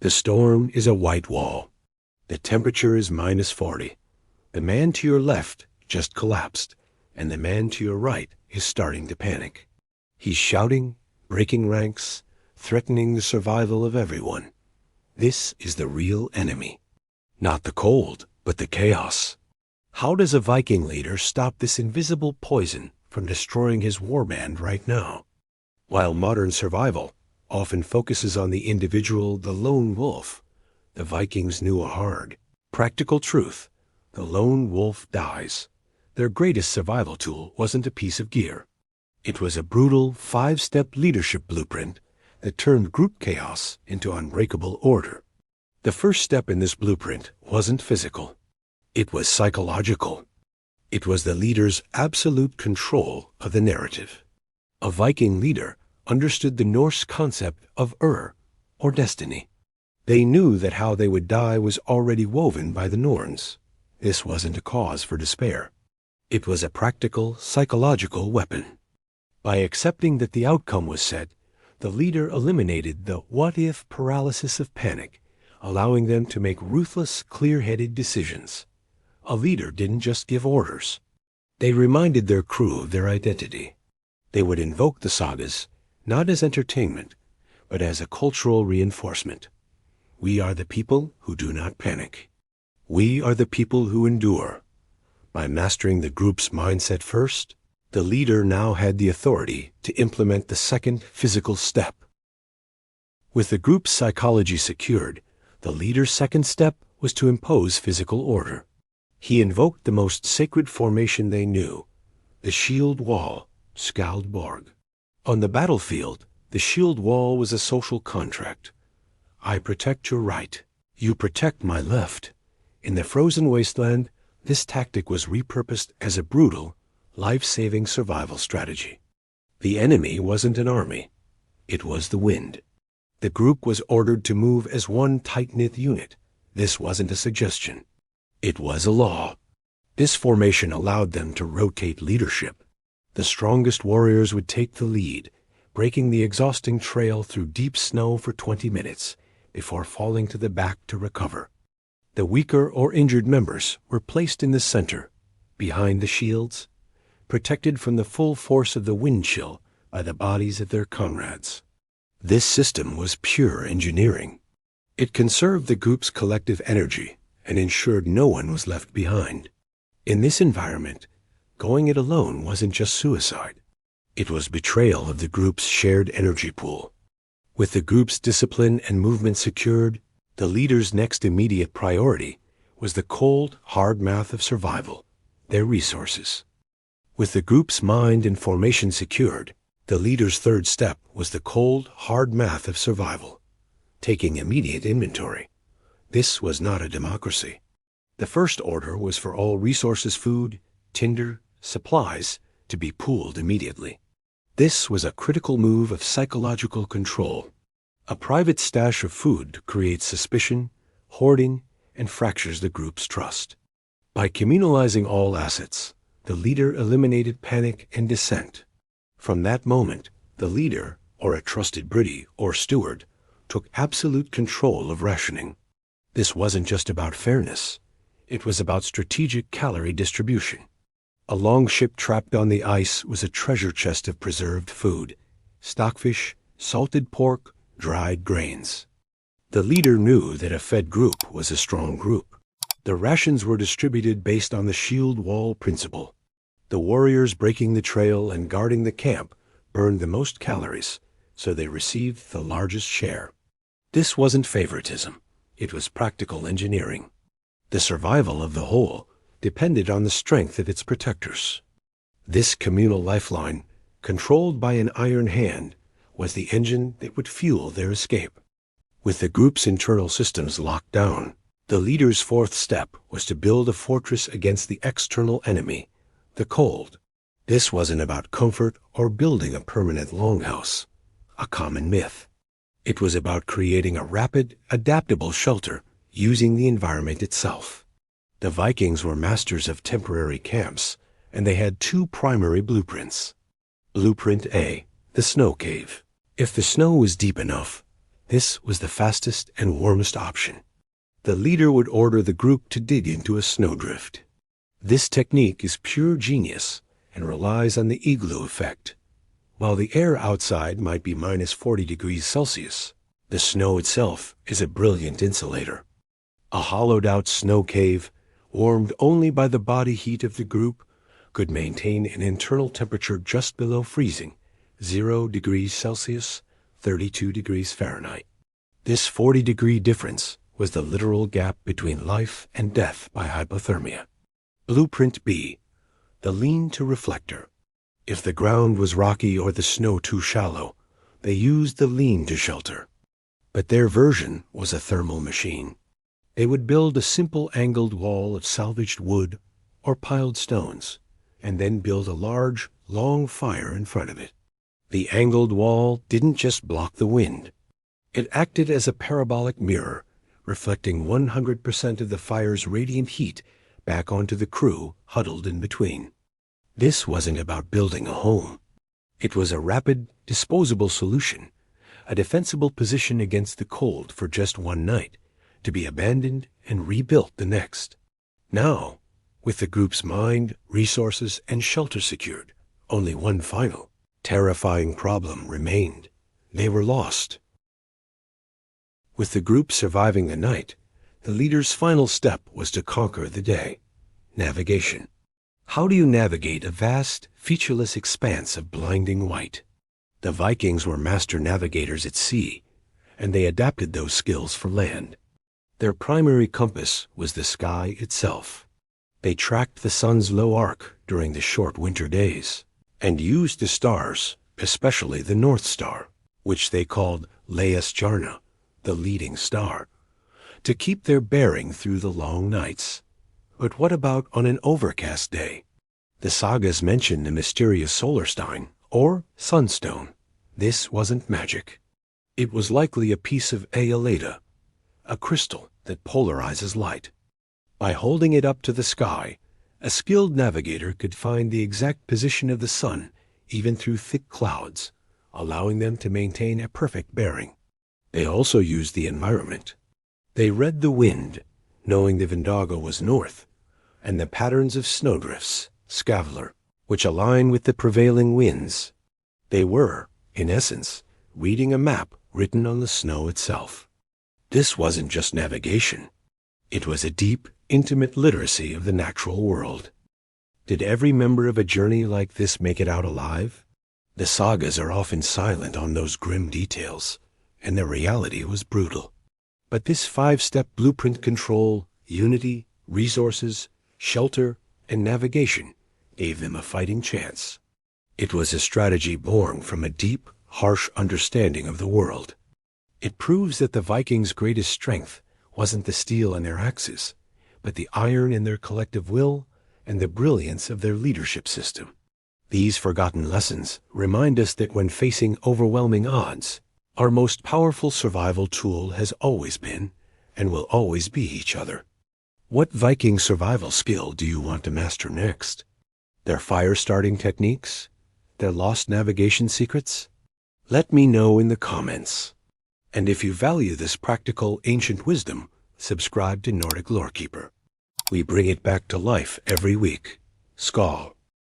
The storm is a white wall. The temperature is -40. The man to your left just collapsed, and the man to your right is starting to panic. He's shouting, breaking ranks, threatening the survival of everyone. This is the real enemy. Not the cold, but the chaos. How does a Viking leader stop this invisible poison from destroying his warband right now? While modern survival often focuses on the individual, the lone wolf, the Vikings knew a hard, practical truth. The lone wolf dies. Their greatest survival tool wasn't a piece of gear. It was a brutal 5-step leadership blueprint that turned group chaos into unbreakable order. The first step in this blueprint wasn't physical. It was psychological. It was the leader's absolute control of the narrative. A Viking leader understood the Norse concept of Urðr, or destiny. They knew that how they would die was already woven by the Norns. This wasn't a cause for despair. It was a practical, psychological weapon. By accepting that the outcome was set, the leader eliminated the what-if paralysis of panic, allowing them to make ruthless, clear-headed decisions. A leader didn't just give orders. They reminded their crew of their identity. They would invoke the sagas, not as entertainment, but as a cultural reinforcement. We are the people who do not panic. We are the people who endure. By mastering the group's mindset first, the leader now had the authority to implement the second physical step. With the group's psychology secured, the leader's second step was to impose physical order. He invoked the most sacred formation they knew, the shield wall, Skjaldborg. On the battlefield, the shield wall was a social contract. I protect your right. You protect my left. In the frozen wasteland, this tactic was repurposed as a brutal, life-saving survival strategy. The enemy wasn't an army. It was the wind. The group was ordered to move as one tight-knit unit. This wasn't a suggestion. It was a law. This formation allowed them to rotate leadership. The strongest warriors would take the lead, breaking the exhausting trail through deep snow for 20 minutes before falling to the back to recover. The weaker or injured members were placed in the center, behind the shields, protected from the full force of the wind chill by the bodies of their comrades. This system was pure engineering. It conserved the group's collective energy and ensured no one was left behind. In this environment, going it alone wasn't just suicide. It was betrayal of the group's shared energy pool. With the group's discipline and movement secured, the leader's next immediate priority was the cold, hard math of survival, their resources. With the group's mind and formation secured, the leader's third step was the cold, hard math of survival, taking immediate inventory. This was not a democracy. The first order was for all resources, food, tinder, supplies, to be pooled immediately. This was a critical move of psychological control. A private stash of food creates suspicion, hoarding, and fractures the group's trust. By communalizing all assets, the leader eliminated panic and dissent. From that moment, the leader, or a trusted Brity or steward, took absolute control of rationing. This wasn't just about fairness. It was about strategic calorie distribution. A longship trapped on the ice was a treasure chest of preserved food, stockfish, salted pork, dried grains. The leader knew that a fed group was a strong group. The rations were distributed based on the shield wall principle. The warriors breaking the trail and guarding the camp burned the most calories, so they received the largest share. This wasn't favoritism. It was practical engineering. The survival of the whole depended on the strength of its protectors. This communal lifeline, controlled by an iron hand, was the engine that would fuel their escape. With the group's internal systems locked down, the leader's fourth step was to build a fortress against the external enemy, the cold. This wasn't about comfort or building a permanent longhouse, a common myth. It was about creating a rapid, adaptable shelter using the environment itself. The Vikings were masters of temporary camps, and they had two primary blueprints. Blueprint A, the snow cave. If the snow was deep enough, This was the fastest and warmest option. The leader would order the group to dig into a snowdrift. This technique is pure genius and relies on the igloo-effect. While the air outside might be minus 40 degrees Celsius, the snow itself is a brilliant insulator. A hollowed-out snow cave, warmed only by the body heat of the group, could maintain an internal temperature just below freezing, 0 degrees Celsius, 32 degrees Fahrenheit. This 40-degree difference was the literal gap between life and death by hypothermia. Blueprint B, the lean-to reflector. If the ground was rocky or the snow too shallow, they used the lean-to shelter. But their version was a thermal machine. They would build a simple angled wall of salvaged wood or piled stones, and then build a large, long fire in front of it. The angled wall didn't just block the wind. It acted as a parabolic mirror, reflecting 100% of the fire's radiant heat back onto the crew huddled in between. This wasn't about building a home. It was a rapid, disposable solution, a defensible position against the cold for just one night, to be abandoned and rebuilt the next. Now, with the group's mind, resources, and shelter secured, only one final, terrifying problem remained. They were lost. With the group surviving the night, the leader's final step was to conquer the day: navigation. How do you navigate a vast, featureless expanse of blinding white? The Vikings were master navigators at sea, and they adapted those skills for land. Their primary compass was the sky itself. They tracked the sun's low arc during the short winter days, and used the stars, especially the North Star, which they called Leiðarstjarna, the leading star, to keep their bearing through the long nights. But what about on an overcast day? The sagas mention the mysterious sólarsteinn, or sunstone. This wasn't magic. It was likely a piece of aeleta, a crystal that polarizes light. By holding it up to the sky, a skilled navigator could find the exact position of the sun even through thick clouds, allowing them to maintain a perfect bearing. They also used the environment. They read the wind, knowing the Vindaga was north, and the patterns of snowdrifts, Skjaldborg, which align with the prevailing winds. They were, in essence, reading a map written on the snow itself. This wasn't just navigation. It was a deep, intimate literacy of the natural world. Did every member of a journey like this make it out alive? The sagas are often silent on those grim details, and the reality was brutal. But this 5-step blueprint: control, unity, resources, shelter, and navigation gave them a fighting chance. It was a strategy born from a deep, harsh understanding of the world. It proves that the Vikings' greatest strength wasn't the steel in their axes, but the iron in their collective will and the brilliance of their leadership system. These forgotten lessons remind us that when facing overwhelming odds, our most powerful survival tool has always been and will always be each other. What Viking survival skill do you want to master next? Their fire-starting techniques? Their lost navigation secrets? Let me know in the comments. And if you value this practical ancient wisdom, subscribe to Nordic Lorekeeper. We bring it back to life every week. Skål.